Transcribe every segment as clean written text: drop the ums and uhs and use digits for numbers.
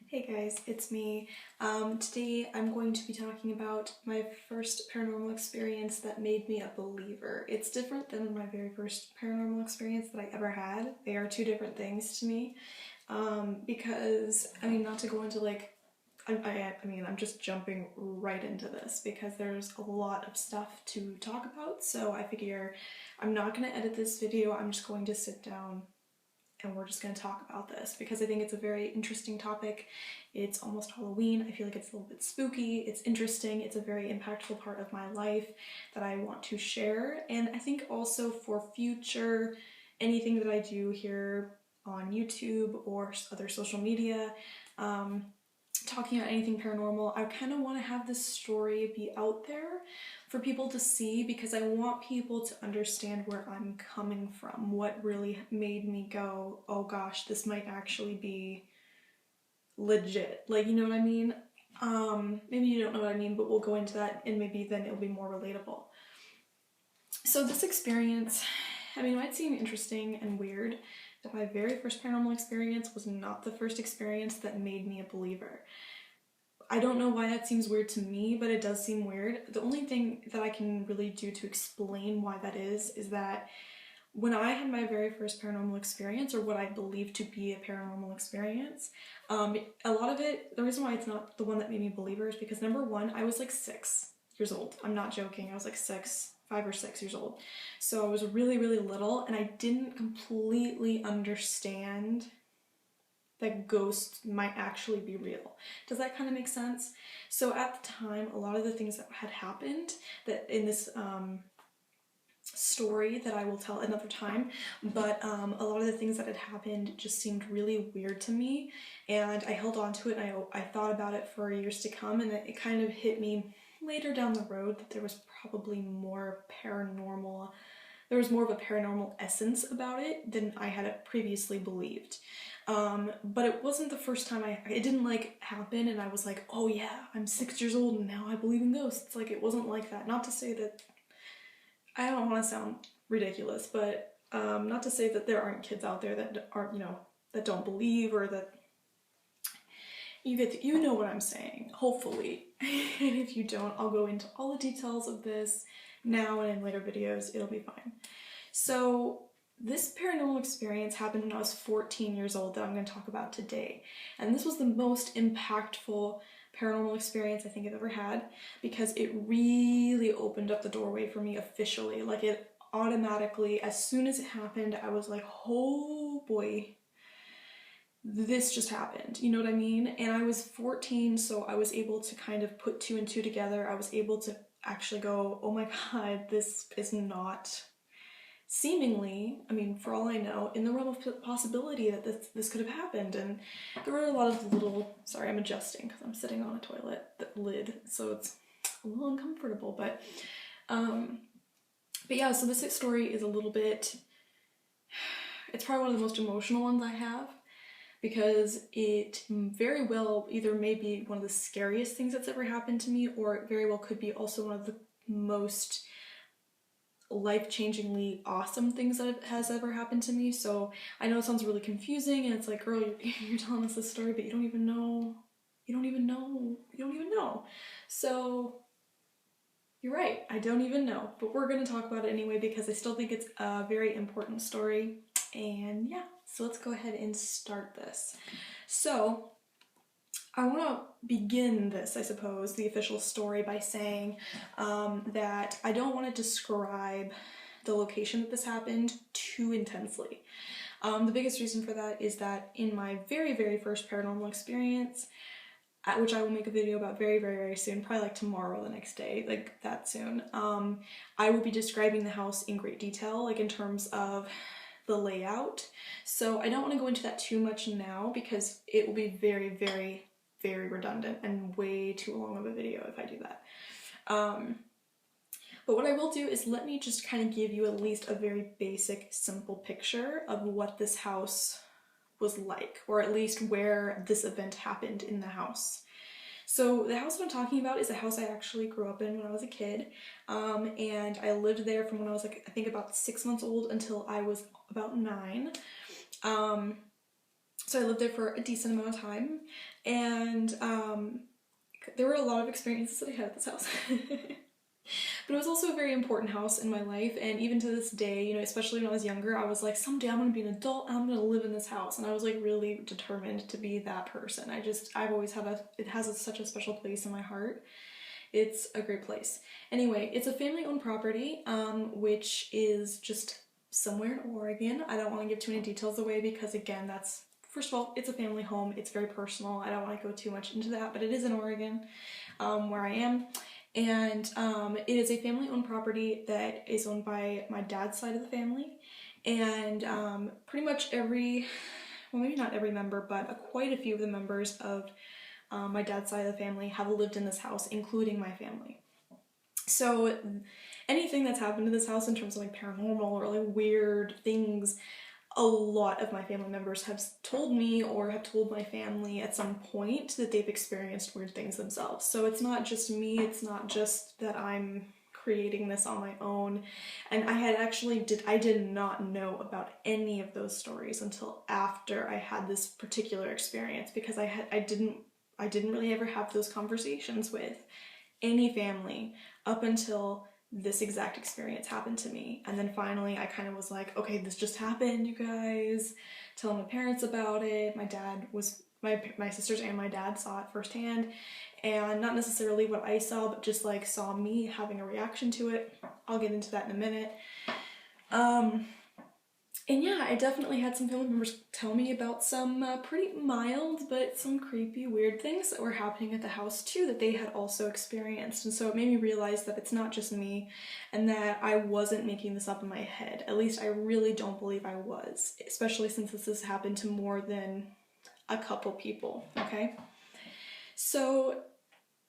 Hey guys, it's me. Today I'm going to be talking about my first paranormal experience that made me a believer. It's different than my very first paranormal experience that I ever had. They are two different things to me. Because, not to go into I'm just jumping right into this because there's a lot of stuff to talk about. So I figure I'm not going to edit this video. I'm just going to sit down and we're just going to talk about this because I think it's a very interesting topic. It's almost Halloween. I feel like it's a little bit spooky. It's interesting. It's a very impactful part of my life that I want to share. And I think also for future, anything that I do here on YouTube or other social media, talking about anything paranormal, I kind of want to have this story be out there for people to see because I want people to understand where I'm coming from, what really made me go, oh gosh, this might actually be legit. Like, you know what I mean? Maybe you don't know what I mean, but we'll go into that and maybe then it'll be more relatable. So this experience, it might seem interesting and weird that my very first paranormal experience was not the first experience that made me a believer. I don't know why that seems weird to me, but it does seem weird. The only thing that I can really do to explain why that is that when I had my very first paranormal experience, or what I believe to be a paranormal experience, a lot of it, the reason why it's not the one that made me a believer is because number one, I was like 6 years old. I'm not joking. I was like 5 or 6 years old. So I was really, really little and I didn't completely understand that ghosts might actually be real. Does that kind of make sense? So at the time, a lot of the things that had happened that in this story that I will tell another time, but a lot of the things that had happened just seemed really weird to me, and I held on to it and I thought about it for years to come, and it kind of hit me later down the road that there was probably more paranormal, there was more of a paranormal essence about it than I had previously believed. But it wasn't the first time it didn't like happen and I was like, oh yeah, I'm 6 years old and now I believe in ghosts. Like, it wasn't like that. Not to say that, I don't want to sound ridiculous, but not to say that there aren't kids out there that aren't, that don't believe, or that you know what I'm saying, hopefully. And if you don't, I'll go into all the details of this now and in later videos. It'll be fine. So this paranormal experience happened when I was 14 years old that I'm going to talk about today. And this was the most impactful paranormal experience I think I've ever had because it really opened up the doorway for me officially. Like, it automatically, as soon as it happened, I was like, oh boy, this just happened. You know what I mean? And I was 14, so I was able to kind of put 2 and 2 together. I was able to actually go, oh my god, this is not seemingly, for all I know, in the realm of possibility that this could have happened. And there were a lot of little, sorry, I'm adjusting because I'm sitting on a toilet lid, so it's a little uncomfortable, but yeah, so this story is a little bit, it's probably one of the most emotional ones I have because it very well either may be one of the scariest things that's ever happened to me, or it very well could be also one of the most life-changingly awesome things that has ever happened to me. So I know it sounds really confusing and it's like, girl, you're telling us this story but you don't even know. So you're right, I don't even know, but we're going to talk about it anyway because I still think it's a very important story. And yeah, so let's go ahead and start this. So I want to begin this, I suppose, the official story by saying that I don't want to describe the location that this happened too intensely. The biggest reason for that is that in my very, very first paranormal experience, which I will make a video about very, very, very soon, probably like tomorrow or the next day, like that soon, I will be describing the house in great detail, like in terms of the layout. So I don't want to go into that too much now because it will be very, very, very redundant and way too long of a video if I do that. But what I will do is let me just kind of give you at least a very basic, simple picture of what this house was like, or at least where this event happened in the house. So the house that I'm talking about is a house I actually grew up in when I was a kid, and I lived there from when I was like, I think about 6 months old until I was about 9. So I lived there for a decent amount of time, and there were a lot of experiences that I had at this house. But it was also a very important house in my life, and even to this day, you know, especially when I was younger, I was like, someday I'm gonna be an adult and I'm gonna live in this house, and I was like really determined to be that person. I've always had it has such a special place in my heart. It's a great place. Anyway, it's a family-owned property, which is just somewhere in Oregon. I don't want to give too many details away because, again, first of all, it's a family home. It's very personal. I don't want to go too much into that, but it is in Oregon, where I am. And it is a family-owned property that is owned by my dad's side of the family. And pretty much well, maybe not every member, but quite a few of the members of my dad's side of the family have lived in this house, including my family. So anything that's happened to this house in terms of like paranormal or like weird things, a lot of my family members have told me or have told my family at some point that they've experienced weird things themselves. So it's not just me, it's not just that I'm creating this on my own. And I did not know about any of those stories until after I had this particular experience, because I didn't really ever have those conversations with any family up until this exact experience happened to me. And then finally I kind of was like, okay, this just happened, you guys. Telling my parents about it. My sisters and my dad saw it firsthand, and not necessarily what I saw, but just like saw me having a reaction to it. I'll get into that in a minute. And yeah, I definitely had some family members tell me about some pretty mild but some creepy, weird things that were happening at the house too that they had also experienced. And so it made me realize that it's not just me and that I wasn't making this up in my head. At least I really don't believe I was, especially since this has happened to more than a couple people, okay? So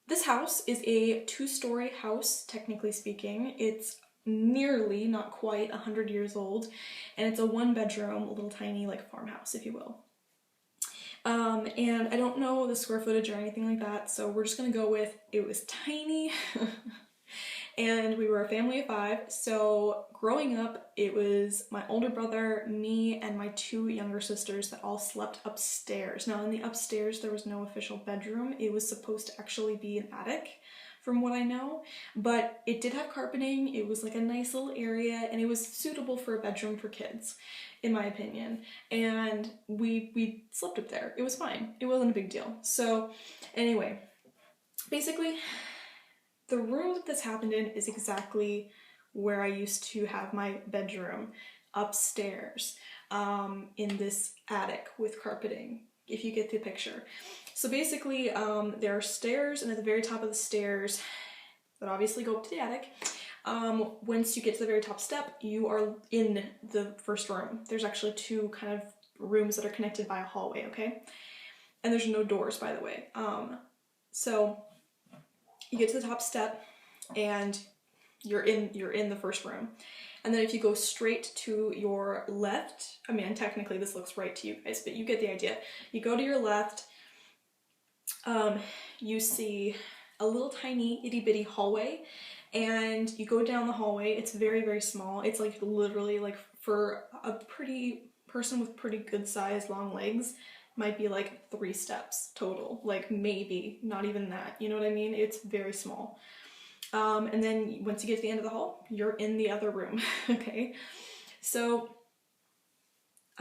this house is a 2-story house, technically speaking. It's nearly, not quite, 100 years old, and it's a 1-bedroom, little tiny like farmhouse, if you will. And I don't know the square footage or anything like that, so we're just gonna go with it was tiny. And we were a family of 5, so growing up, it was my older brother, me, and my 2 younger sisters that all slept upstairs. Now, in the upstairs, there was no official bedroom. It was supposed to actually be an attic, from what I know, but it did have carpeting. It was like a nice little area, and it was suitable for a bedroom for kids, in my opinion. And we slept up there. It was fine. It wasn't a big deal. So anyway, basically, the room that this happened in is exactly where I used to have my bedroom, upstairs, in this attic with carpeting, if you get the picture. So basically, there are stairs, and at the very top of the stairs that obviously go up to the attic, once you get to the very top step, you are in the first room. There's actually 2 kind of rooms that are connected by a hallway, okay? And there's no doors, by the way. So you get to the top step and you're in the first room. And then if you go straight to your left, I mean, technically this looks right to you guys, but you get the idea. You go to your left, you see a little tiny itty bitty hallway, and you go down the hallway. It's very, very small. It's like literally like for a pretty person with pretty good sized long legs, might be like 3 steps total, like maybe not even that, you know what I mean? It's very small. And then once you get to the end of the hall, you're in the other room. Okay, so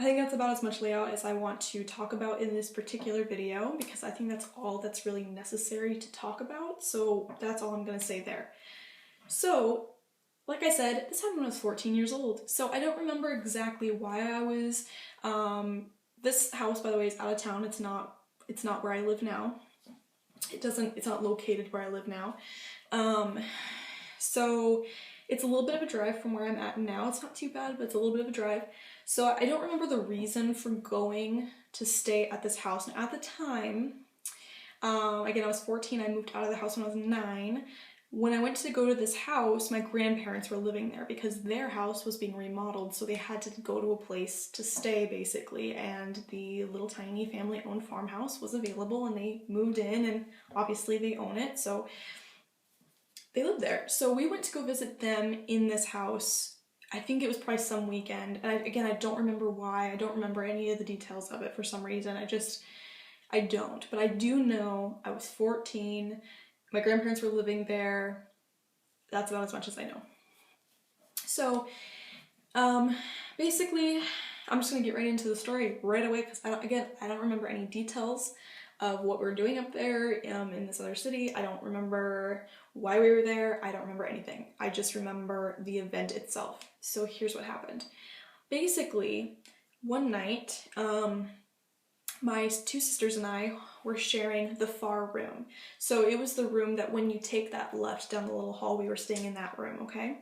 I think that's about as much layout as I want to talk about in this particular video, because I think that's all that's really necessary to talk about. So that's all I'm gonna say there. So like I said, this happened when I was 14 years old. So I don't remember exactly why I was, this house, by the way, is out of town. It's not where I live now. It's not located where I live now. So it's a little bit of a drive from where I'm at now. It's not too bad, but it's a little bit of a drive. So I don't remember the reason for going to stay at this house. And at the time, again, I was 14. I moved out of the house when I was 9. When I went to go to this house, my grandparents were living there because their house was being remodeled, so they had to go to a place to stay, basically, and the little tiny family-owned farmhouse was available, and they moved in, and obviously they own it, so they lived there. So we went to go visit them in this house I think it was probably some weekend. And again, I don't remember why. I don't remember any of the details of it for some reason. I don't. But I do know I was 14. My grandparents were living there. That's about as much as I know. So, basically, I'm just gonna get right into the story right away because I don't remember any details of what we were doing up there in this other city. I don't remember why we were there. I don't remember anything. I just remember the event itself. So here's what happened. Basically, one night, my two sisters and I were sharing the far room. So it was the room that when you take that left down the little hall, we were staying in that room, okay?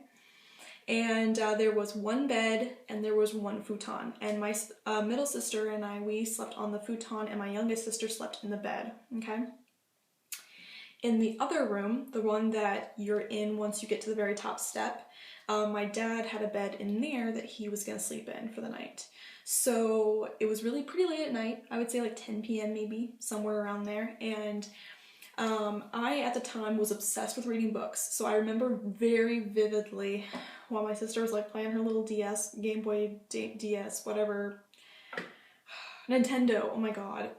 And there was one bed and there was one futon. And my middle sister and I, we slept on the futon, and my youngest sister slept in the bed, okay? In the other room, the one that you're in once you get to the very top step, my dad had a bed in there that he was gonna sleep in for the night. So it was really pretty late at night. I would say like 10 p.m. maybe, somewhere around there. And I, at the time, was obsessed with reading books. So I remember very vividly while my sister was like playing her little DS, Game Boy DS, whatever, Nintendo, oh my god.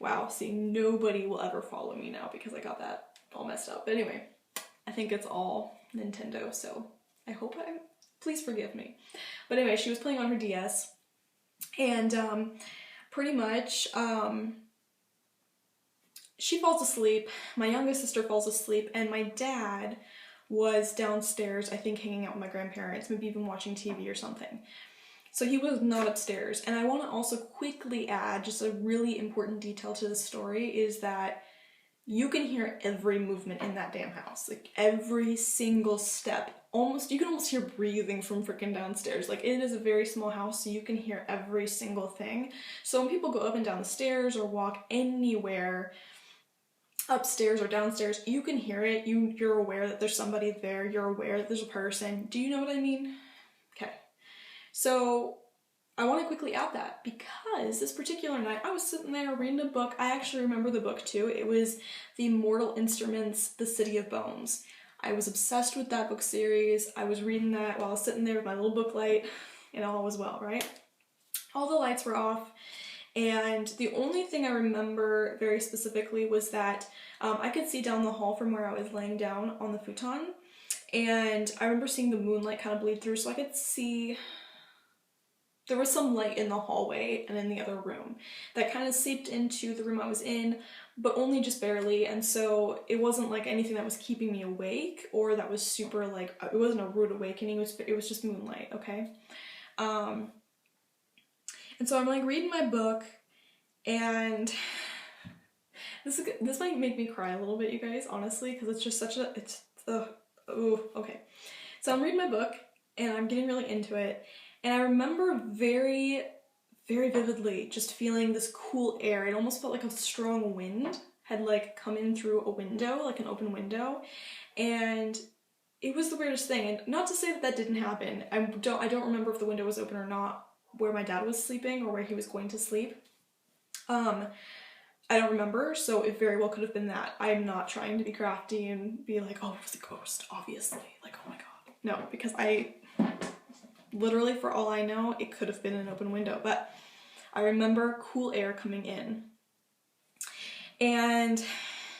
Wow, see, nobody will ever follow me now because I got that all messed up. But anyway, I think it's all Nintendo, so I hope please forgive me. But anyway, she was playing on her DS, and pretty much, she falls asleep, my youngest sister falls asleep, and my dad was downstairs, I think hanging out with my grandparents, maybe even watching TV or something. So he was not upstairs. And I want to also quickly add, just a really important detail to the story, is that you can hear every movement in that damn house. Like every single step. You can almost hear breathing from freaking downstairs. Like it is a very small house, so you can hear every single thing. So when people go up and down the stairs or walk anywhere, upstairs or downstairs, you can hear it. You're aware that there's somebody there. You're aware that there's a person. Do you know what I mean? Okay. So I want to quickly add that because this particular night I was sitting there reading a book. I actually remember the book too. It was The Mortal Instruments, The City of Bones. I was obsessed with that book series. I was reading that while I was sitting there with my little book light, and all was well, right? All the lights were off, and the only thing I remember very specifically was that I could see down the hall from where I was laying down on the futon, and I remember seeing the moonlight kind of bleed through, so I could see there was some light in the hallway and in the other room that kind of seeped into the room I was in, but only just barely, and so it wasn't like anything that was keeping me awake or that was super like, it wasn't a rude awakening, it was just moonlight, okay? And so I'm like reading my book, and this might make me cry a little bit, you guys, honestly, because it's just such a, okay. So I'm reading my book, and I'm getting really into it, and I remember very, very vividly just feeling this cool air. It almost felt like a strong wind had like come in through a window, like an open window, and it was the weirdest thing. And not to say that that didn't happen. I don't remember if the window was open or not where my dad was sleeping or where he was going to sleep. I don't remember, so it very well could have been that. I'm not trying to be crafty and be like, oh, it was a ghost, obviously. Like, oh my god. No, because literally, for all I know, it could have been an open window, but I remember cool air coming in. And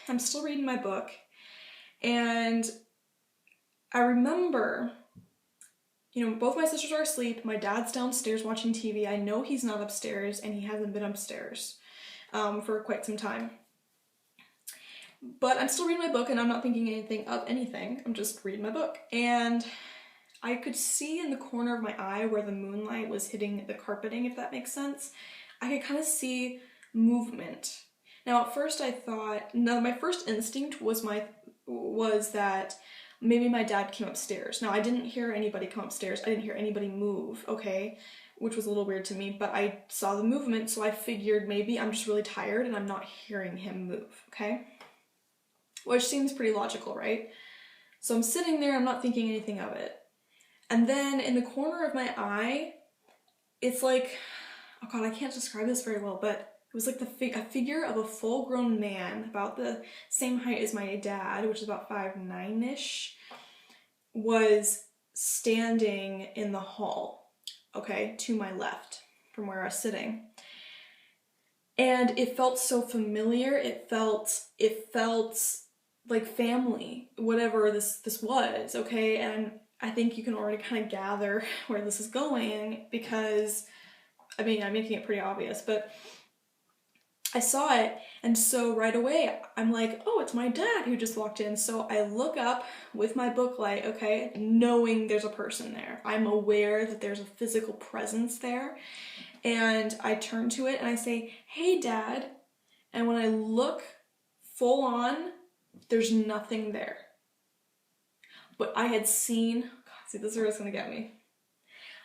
I'm still reading my book, and I remember, you know, both my sisters are asleep, my dad's downstairs watching TV, I know he's not upstairs, and he hasn't been upstairs for quite some time. But I'm still reading my book, and I'm not thinking anything of anything, I'm just reading my book, and I could see in the corner of my eye where the moonlight was hitting the carpeting, if that makes sense. I could kind of see movement. Now at first I thought, no, my first instinct was that maybe my dad came upstairs. Now I didn't hear anybody come upstairs, I didn't hear anybody move, okay? Which was a little weird to me, but I saw the movement, so I figured maybe I'm just really tired and I'm not hearing him move, okay? Which seems pretty logical, right? So I'm sitting there, I'm not thinking anything of it. And then in the corner of my eye, it's like, oh god, I can't describe this very well, but it was like a figure of a full-grown man, about the same height as my dad, which is about 5'9"-ish, was standing in the hall, okay, to my left from where I was sitting. And it felt so familiar. It felt like family, whatever this was, okay? And I think you can already kind of gather where this is going because, I mean, I'm making it pretty obvious, but I saw it, and so right away I'm like, oh, it's my dad who just walked in. So I look up with my book light, okay, knowing there's a person there. I'm aware that there's a physical presence there, and I turn to it and I say, hey, Dad. And when I look full on, there's nothing there. But I had seen, God, see, this is where it's gonna get me.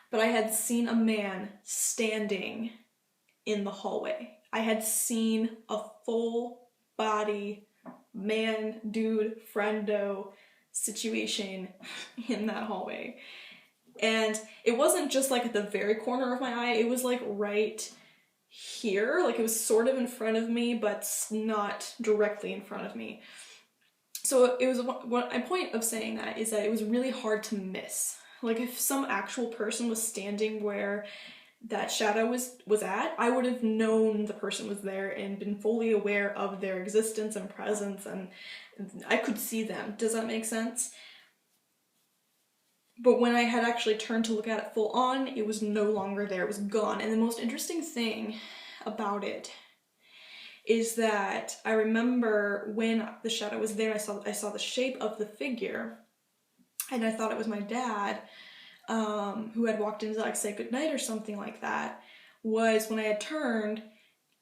But I had seen a man standing in the hallway. I had seen a full body man, dude, friendo situation in that hallway. And it wasn't just like at the very corner of my eye, it was like right here, like it was sort of in front of me, but not directly in front of me. So it was, what my point of saying that is that it was really hard to miss. Like if some actual person was standing where that shadow was at, I would have known the person was there and been fully aware of their existence and presence, and I could see them. Does that make sense? But when I had actually turned to look at it full on, it was no longer there, it was gone. And the most interesting thing about it is that I remember when the shadow was there, I saw the shape of the figure, and I thought it was my dad, who had walked in to like say goodnight or something like that. Was when I had turned,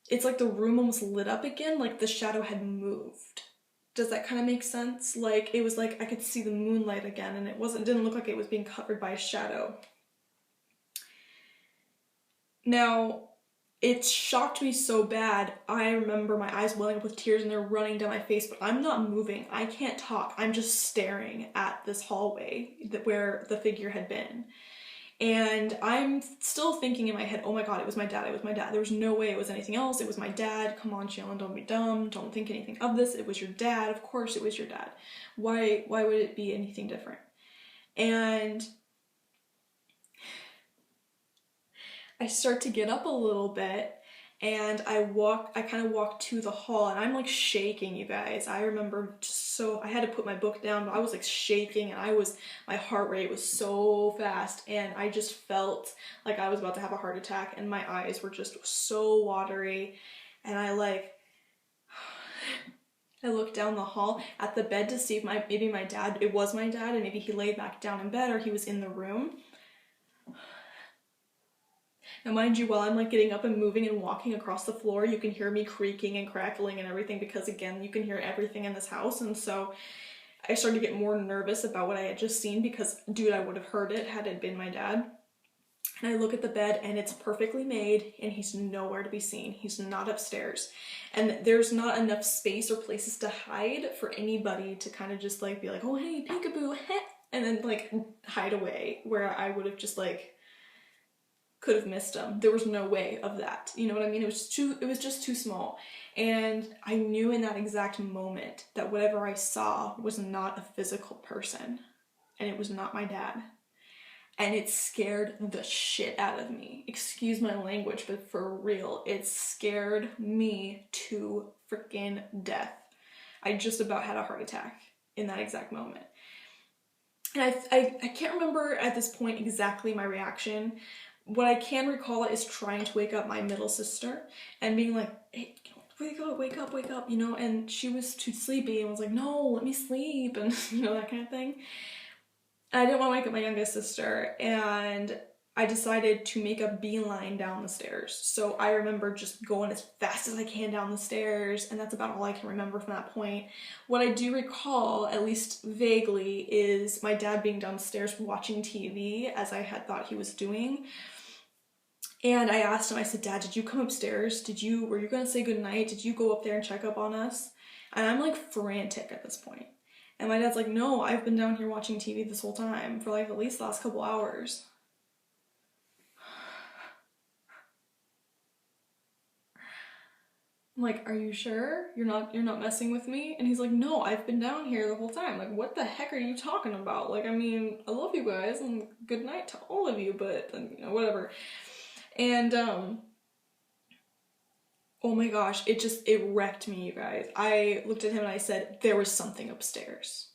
it's like the room almost lit up again, like the shadow had moved. Does that kind of make sense? Like it was like I could see the moonlight again, and it didn't look like it was being covered by a shadow. Now, it shocked me so bad. I remember my eyes welling up with tears and they're running down my face, but I'm not moving. I can't talk. I'm just staring at this hallway where the figure had been. And I'm still thinking in my head, oh my God, it was my dad, it was my dad. There was no way it was anything else. It was my dad. Come on, Shannon, don't be dumb. Don't think anything of this. It was your dad. Of course it was your dad. Why would it be anything different? And I start to get up a little bit, and I kind of walk to the hall, and I'm like shaking, you guys. I remember I had to put my book down, but I was like shaking, and my heart rate was so fast, and I just felt like I was about to have a heart attack, and my eyes were just so watery, and I looked down the hall at the bed to see if maybe my dad, it was my dad, and maybe he laid back down in bed or he was in the room. Now mind you, while I'm like getting up and moving and walking across the floor, you can hear me creaking and crackling and everything, because again, you can hear everything in this house. And so I started to get more nervous about what I had just seen, because dude, I would have heard it had it been my dad. And I look at the bed and it's perfectly made and he's nowhere to be seen. He's not upstairs. And there's not enough space or places to hide for anybody to kind of just like be like, oh hey, peekaboo, heh, and then like hide away, where I would have just like could have missed him. There was no way of that. You know what I mean? It was just too small. And I knew in that exact moment that whatever I saw was not a physical person, and it was not my dad. And it scared the shit out of me. Excuse my language, but for real, it scared me to freaking death. I just about had a heart attack in that exact moment. And I can't remember at this point exactly my reaction. What I can recall is trying to wake up my middle sister and being like, hey, wake up, you know, and she was too sleepy and was like, no, let me sleep, and you know, that kind of thing. And I didn't want to wake up my youngest sister, and I decided to make a beeline down the stairs. So I remember just going as fast as I can down the stairs, and that's about all I can remember from that point. What I do recall, at least vaguely, is my dad being downstairs watching TV, as I had thought he was doing. And I asked him, I said, Dad, did you come upstairs? Were you gonna say goodnight? Did you go up there and check up on us? And I'm like frantic at this point. And my dad's like, no, I've been down here watching TV this whole time for like at least the last couple hours. I'm like, are you sure? You're not messing with me? And he's like, no, I've been down here the whole time. Like, what the heck are you talking about? Like, I mean, I love you guys and good night to all of you, but, you know, whatever. And, oh my gosh, it wrecked me, you guys. I looked at him and I said, there was something upstairs.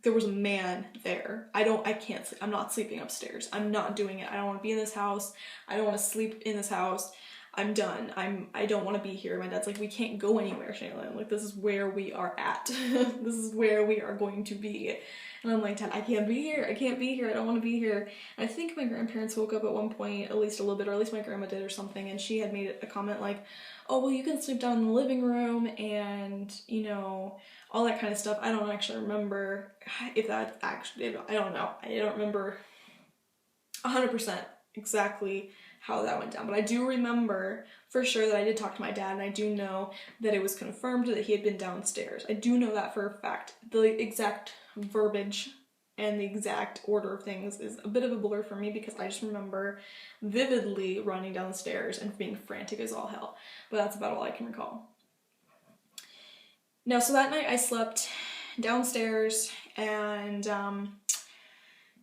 There was a man there. I can't sleep. I'm not sleeping upstairs. I'm not doing it. I don't want to be in this house. I don't want to sleep in this house. I'm done. I don't want to be here. My dad's like, we can't go anywhere, Shaylin. Like, this is where we are at. This is where we are going to be. And I'm like, Dad, I can't be here. I can't be here. I don't want to be here. And I think my grandparents woke up at one point, at least a little bit, or at least my grandma did or something, and she had made a comment like, oh, well, you can sleep down in the living room and, you know, all that kind of stuff. I don't actually remember if that actually, I don't know. I don't remember 100% exactly how that went down, but I do remember for sure that I did talk to my dad, and I do know that it was confirmed that he had been downstairs. I do know that for a fact. The exact verbiage and the exact order of things is a bit of a blur for me because I just remember vividly running down the stairs and being frantic as all hell, but that's about all I can recall. Now, so that night I slept downstairs, and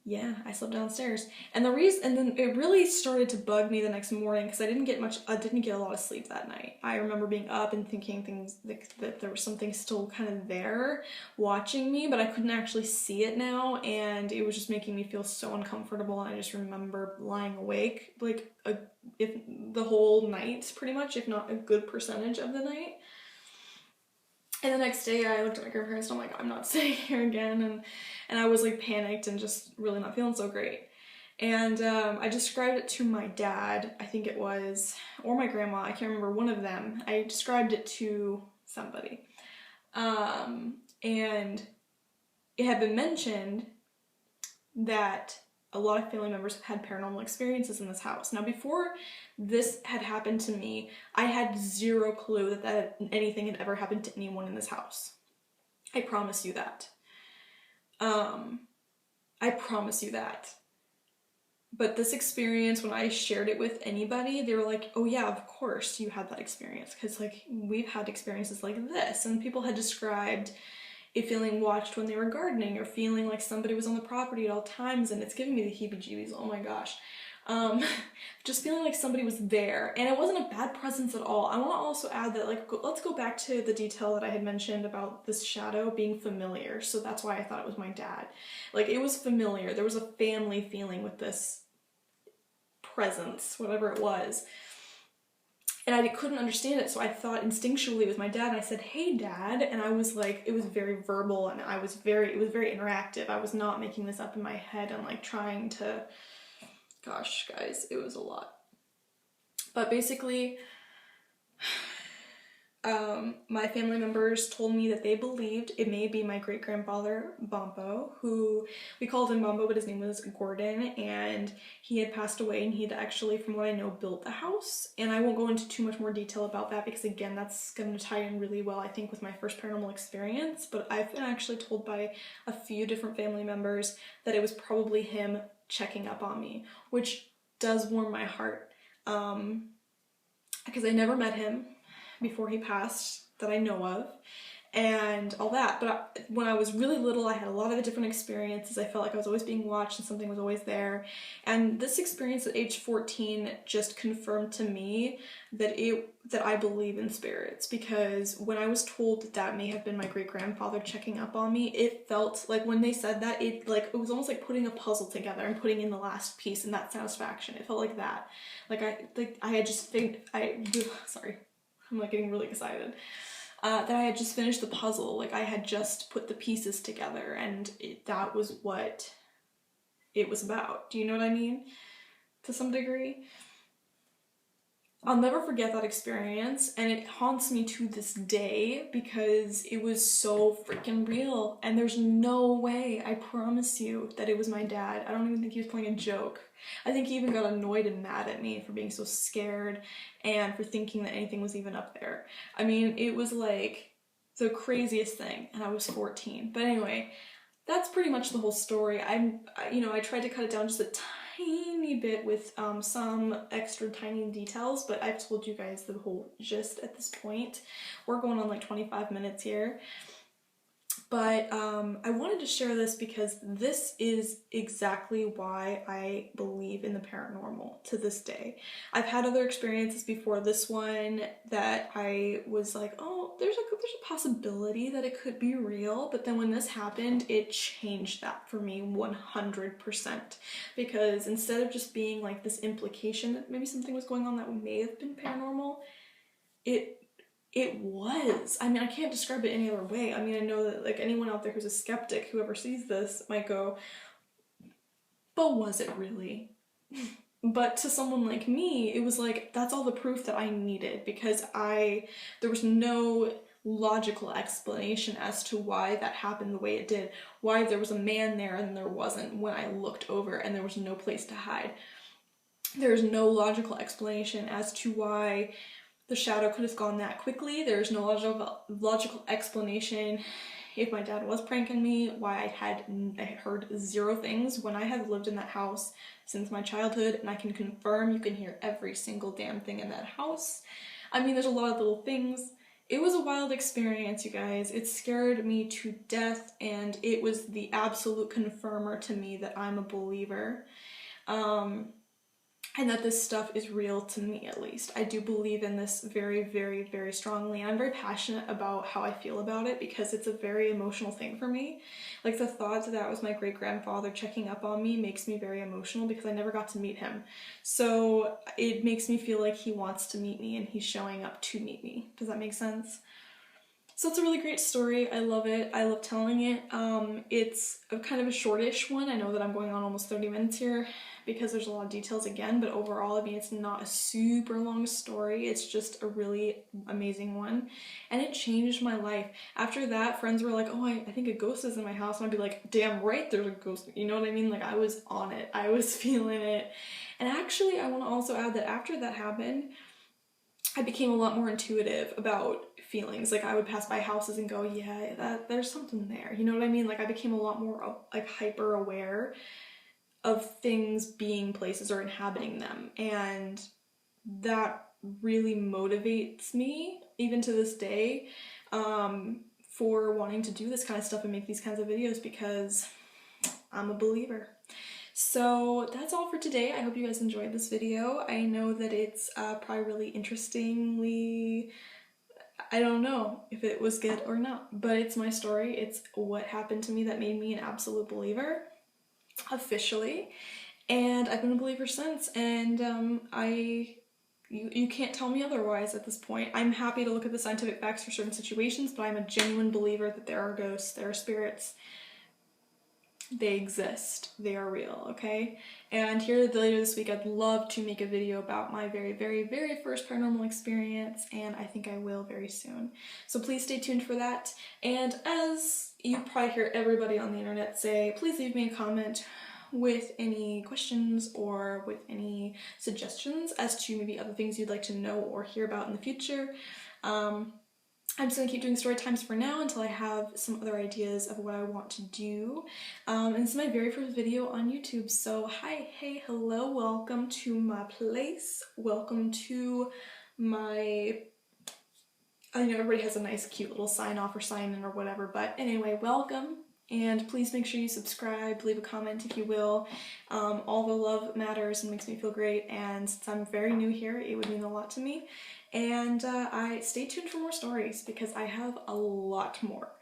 yeah, I slept downstairs. And then it really started to bug me the next morning because I didn't get a lot of sleep that night. I remember being up and thinking things that there was something still kind of there watching me, but I couldn't actually see it now, and it was just making me feel so uncomfortable. And I just remember lying awake like if the whole night, pretty much, if not a good percentage of the night. And the next day I looked at my grandparents and I'm like, I'm not staying here again. And I was like panicked and just really not feeling so great. And I described it to my dad, I think it was, or my grandma, I can't remember, one of them. I described it to somebody. And it had been mentioned that a lot of family members have had paranormal experiences in this house. Now, before this had happened to me, I had zero clue that anything had ever happened to anyone in this house. I promise you that. I promise you that. But this experience, when I shared it with anybody, they were like, oh yeah, of course you had that experience. Because, like, we've had experiences like this. And people had described it feeling watched when they were gardening, or feeling like somebody was on the property at all times, and it's giving me the heebie-jeebies, oh my gosh. Just feeling like somebody was there, and it wasn't a bad presence at all. I want to also add that, like, let's go back to the detail that I had mentioned about this shadow being familiar, so that's why I thought it was my dad. Like, it was familiar. There was a family feeling with this presence, whatever it was. And I couldn't understand it, so I thought instinctually it was my dad, and I said, hey Dad, and I was like, it was very verbal, and it was very interactive. I was not making this up in my head and like trying to, gosh guys, it was a lot. But basically, my family members told me that they believed it may be my great-grandfather, Bombo, who, we called him Bombo, but his name was Gordon, and he had passed away, and he had actually, from what I know, built the house. And I won't go into too much more detail about that because, again, that's going to tie in really well, I think, with my first paranormal experience. But I've been actually told by a few different family members that it was probably him checking up on me, which does warm my heart, because I never met him before he passed that I know of, and all that. But when I was really little, I had a lot of different experiences. I felt like I was always being watched and something was always there. And this experience at age 14 just confirmed to me that I believe in spirits, because when I was told that that may have been my great-grandfather checking up on me, it felt like, when they said that, it was almost like putting a puzzle together and putting in the last piece, and that satisfaction. It felt like that. I had just sorry. I'm like getting really excited. That I had just finished the puzzle, like I had just put the pieces together, and that was what it was about. Do you know what I mean? To some degree. I'll never forget that experience, and it haunts me to this day because it was so freaking real, and there's no way, I promise you, that it was my dad. I don't even think he was playing a joke. I think he even got annoyed and mad at me for being so scared and for thinking that anything was even up there. I mean, it was like the craziest thing, and I was 14. But anyway, that's pretty much the whole story. I tried to cut it down just a tiny bit with some extra tiny details, but I've told you guys the whole gist at this point. We're going on like 25 minutes here. But I wanted to share this because this is exactly why I believe in the paranormal to this day. I've had other experiences before this one that I was like, oh, there's a possibility that it could be real. But then when this happened, it changed that for me 100%. Because instead of just being like this implication that maybe something was going on that may have been paranormal, it was. I mean, I can't describe it any other way. I mean, I know that like anyone out there who's a skeptic, whoever sees this might go, but was it really? But to someone like me, it was like, that's all the proof that I needed, because there was no logical explanation as to why that happened the way it did. Why there was a man there and there wasn't when I looked over and there was no place to hide. There's no logical explanation as to why the shadow could have gone that quickly. There's no logical explanation if my dad was pranking me, why I heard zero things when I have lived in that house since my childhood, and I can confirm you can hear every single damn thing in that house. I mean, there's a lot of little things. It was a wild experience, you guys. It scared me to death, and it was the absolute confirmer to me that I'm a believer. And that this stuff is real to me, at least. I do believe in this very, very, very strongly. And I'm very passionate about how I feel about it because it's a very emotional thing for me. Like the thought that was my great-grandfather checking up on me makes me very emotional because I never got to meet him. So it makes me feel like he wants to meet me and he's showing up to meet me. Does that make sense? So it's a really great story. I love it. I love telling it. It's a kind of a shortish one. I know that I'm going on almost 30 minutes here because there's a lot of details again, but overall, I mean, it's not a super long story. It's just a really amazing one. And it changed my life. After that, friends were like, oh, I think a ghost is in my house. And I'd be like, damn right, there's a ghost. You know what I mean? Like, I was on it. I was feeling it. And actually, I want to also add that after that happened, I became a lot more intuitive about feelings. Like I would pass by houses and go, yeah, there's something there. You know what I mean? Like I became a lot more like hyper aware of things being places or inhabiting them. And that really motivates me, even to this day, for wanting to do this kind of stuff and make these kinds of videos because I'm a believer. So that's all for today. I hope you guys enjoyed this video. I know that it's probably really interestingly, I don't know if it was good or not, but it's my story. It's what happened to me that made me an absolute believer, officially, and I've been a believer since, and you can't tell me otherwise at this point. I'm happy to look at the scientific facts for certain situations, but I'm a genuine believer that there are ghosts, there are spirits. They exist. They are real, okay? And here later this week, I'd love to make a video about my very, very, very first paranormal experience, and I think I will very soon. So please stay tuned for that. And as you probably hear everybody on the internet say, please leave me a comment with any questions or with any suggestions as to maybe other things you'd like to know or hear about in the future. I'm just going to keep doing story times for now until I have some other ideas of what I want to do. And this is my very first video on YouTube, so hi, hey, hello, welcome to my place. Welcome to my... I know everybody has a nice cute little sign off or sign in or whatever, but anyway, welcome. And please make sure you subscribe, leave a comment if you will. All the love matters and makes me feel great, and since I'm very new here, it would mean a lot to me. And I stay tuned for more stories because I have a lot more.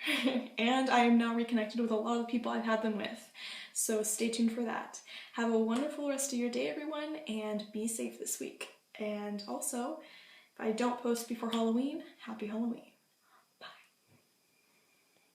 And I am now reconnected with a lot of the people I've had them with. So stay tuned for that. Have a wonderful rest of your day, everyone, and be safe this week. And also, if I don't post before Halloween, happy Halloween.